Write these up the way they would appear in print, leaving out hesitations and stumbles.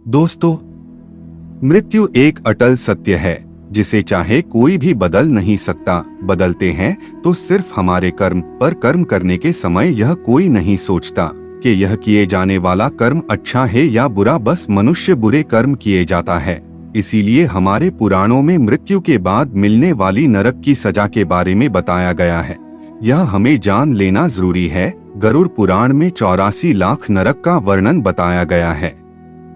दोस्तों, मृत्यु एक अटल सत्य है जिसे चाहे कोई भी बदल नहीं सकता। बदलते हैं तो सिर्फ हमारे कर्म, पर कर्म करने के समय यह कोई नहीं सोचता कि यह किए जाने वाला कर्म अच्छा है या बुरा। बस मनुष्य बुरे कर्म किए जाता है। इसीलिए हमारे पुराणों में मृत्यु के बाद मिलने वाली नरक की सजा के बारे में बताया गया है। यह हमें जान लेना जरूरी है। गरुड़ पुराण में 84 लाख नरक का वर्णन बताया गया है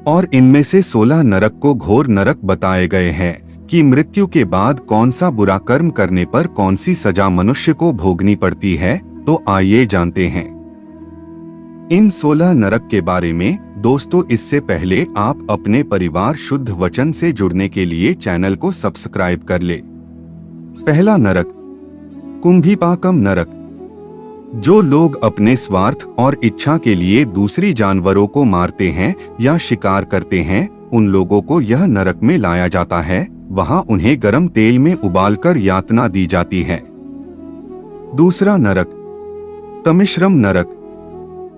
और इनमें से 16 नरक को घोर नरक बताए गए हैं कि मृत्यु के बाद कौन सा बुरा कर्म करने पर कौन सी सजा मनुष्य को भोगनी पड़ती है। तो आइए जानते हैं इन 16 नरक के बारे में। दोस्तों, इससे पहले आप अपने परिवार शुद्ध वचन से जुड़ने के लिए चैनल को सब्सक्राइब कर ले। पहला नरक, कुंभीपाकम नरक। जो लोग अपने स्वार्थ और इच्छा के लिए दूसरी जानवरों को मारते हैं या शिकार करते हैं, उन लोगों को यह नरक में लाया जाता है। वहां उन्हें गर्म तेल में उबालकर यातना दी जाती है। दूसरा नरक, तमिश्रम नरक।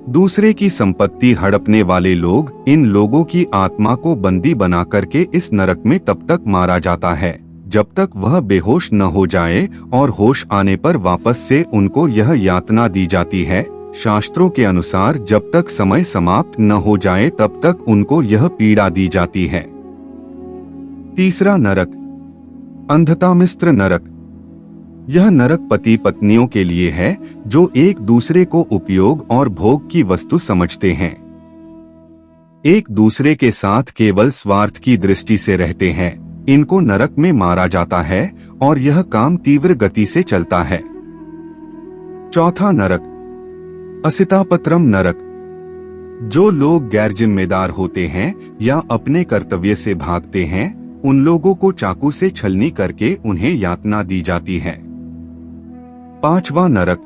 दूसरे की संपत्ति हड़पने वाले लोग, इन लोगों की आत्मा को बंदी बना करके इस नरक में तब तक मारा जाता है जब तक वह बेहोश न हो जाए, और होश आने पर वापस से उनको यह यातना दी जाती है। शास्त्रों के अनुसार जब तक समय समाप्त न हो जाए तब तक उनको यह पीड़ा दी जाती है। तीसरा नरक, अंधतामिस्त्र नरक। यह नरक पति पत्नियों के लिए है जो एक दूसरे को उपयोग और भोग की वस्तु समझते हैं। एक दूसरे के साथ केवल स्वार्थ की दृष्टि से रहते हैं। इनको नरक में मारा जाता है और यह काम तीव्र गति से चलता है। चौथा नरक, असितापत्रम नरक। जो लोग गैर जिम्मेदार होते हैं या अपने कर्तव्य से भागते हैं, उन लोगों को चाकू से छलनी करके उन्हें यातना दी जाती है। पांचवा नरक,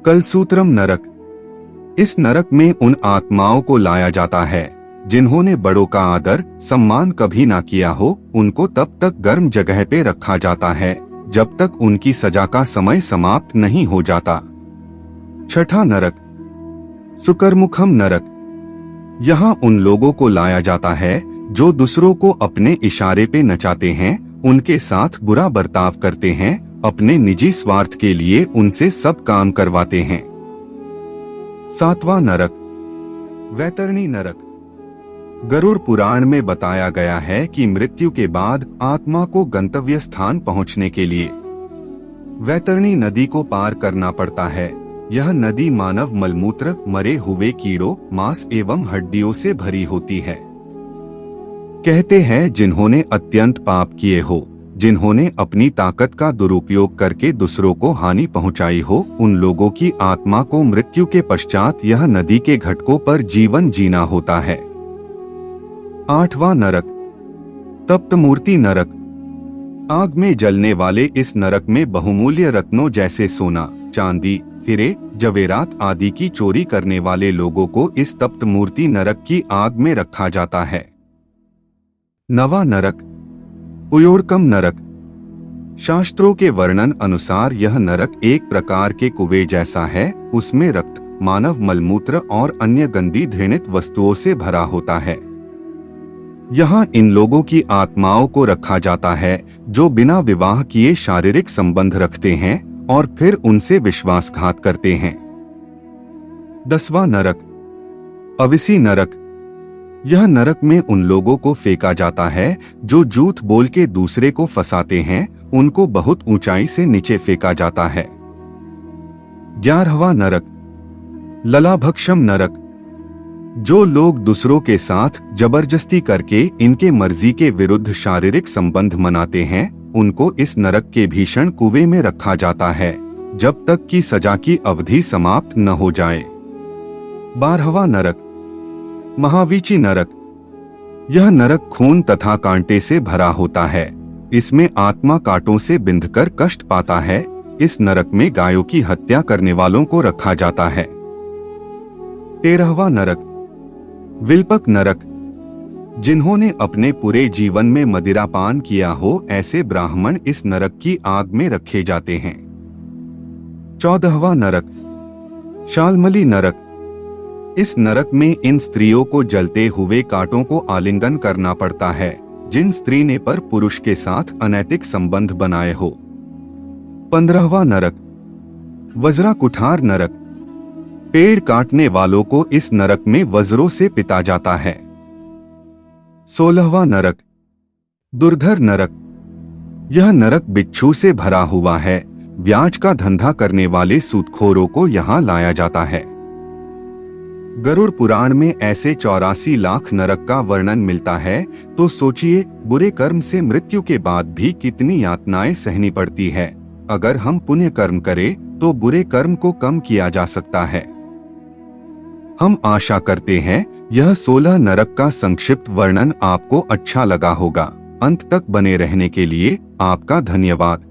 कलसूत्रम नरक। इस नरक में उन आत्माओं को लाया जाता है जिन्होंने बड़ों का आदर सम्मान कभी ना किया हो। उनको तब तक गर्म जगह पे रखा जाता है जब तक उनकी सजा का समय समाप्त नहीं हो जाता। छठा नरक, सुकरमुखम नरक। यहाँ उन लोगों को लाया जाता है जो दूसरों को अपने इशारे पे नचाते हैं, उनके साथ बुरा बर्ताव करते हैं, अपने निजी स्वार्थ के लिए उनसे सब काम करवाते हैं। सातवां नरक, वैतरणी नरक। गरुड़ पुराण में बताया गया है कि मृत्यु के बाद आत्मा को गंतव्य स्थान पहुंचने के लिए वैतरणी नदी को पार करना पड़ता है। यह नदी मानव मलमूत्र, मरे हुए कीड़ों, मांस एवं हड्डियों से भरी होती है। कहते हैं जिन्होंने अत्यंत पाप किए हो, जिन्होंने अपनी ताकत का दुरुपयोग करके दूसरों को हानि पहुंचाई हो, उन लोगों की आत्मा को मृत्यु के पश्चात यह नदी के घाटों पर जीवन जीना होता है। आठवां नरक, तप्त मूर्ति नरक। आग में जलने वाले इस नरक में बहुमूल्य रत्नों जैसे सोना, चांदी, हीरे, जवेरात आदि की चोरी करने वाले लोगों को इस तप्त मूर्ति नरक की आग में रखा जाता है। नवा नरक, उयोरकम नरक। शास्त्रों के वर्णन अनुसार यह नरक एक प्रकार के कुएं जैसा है। उसमें रक्त, मानव मलमूत्र और अन्य गंदी घृणित वस्तुओं से भरा होता है। यहाँ इन लोगों की आत्माओं को रखा जाता है जो बिना विवाह किए शारीरिक संबंध रखते हैं और फिर उनसे विश्वासघात करते हैं। 10वां नरक, अविसी नरक। यह नरक में उन लोगों को फेंका जाता है जो झूठ बोल के दूसरे को फंसाते हैं। उनको बहुत ऊंचाई से नीचे फेंका जाता है। 11वां नरक, ललाभक्षम नरक। जो लोग दूसरों के साथ जबरदस्ती करके इनके मर्जी के विरुद्ध शारीरिक संबंध मनाते हैं, उनको इस नरक के भीषण कुएं में रखा जाता है जब तक कि सजा की अवधि समाप्त न हो जाए। 12वां नरक, महावीची नरक। यह नरक खून तथा कांटे से भरा होता है। इसमें आत्मा कांटों से बिंधकर कष्ट पाता है। इस नरक में गायों की हत्या करने वालों को रखा जाता है। 13वां नरक, विल्पक नरक। जिन्होंने अपने पूरे जीवन में मदिरापान किया हो, ऐसे ब्राह्मण इस नरक की आग में रखे जाते हैं। 14वां नरक, शालमली नरक। इस नरक में इन स्त्रियों को जलते हुए कांटों को आलिंगन करना पड़ता है जिन स्त्री ने पर पुरुष के साथ अनैतिक संबंध बनाए हो। 15वां नरक, वज्रा कुठार नरक। पेड़ काटने वालों को इस नरक में वज्रों से पिटा जाता है। 16वां नरक, दुर्धर नरक। यह नरक बिच्छू से भरा हुआ है। ब्याज का धंधा करने वाले सूदखोरों को यहाँ लाया जाता है। गरुड़ पुराण में ऐसे 84 लाख नरक का वर्णन मिलता है, तो सोचिए बुरे कर्म से मृत्यु के बाद भी कितनी यातनाएं सहनी पड़ती है। अगर हम पुण्य कर्म करें तो बुरे कर्म को कम किया जा सकता है। हम आशा करते हैं यह 16 नरक का संक्षिप्त वर्णन आपको अच्छा लगा होगा। अंत तक बने रहने के लिए आपका धन्यवाद।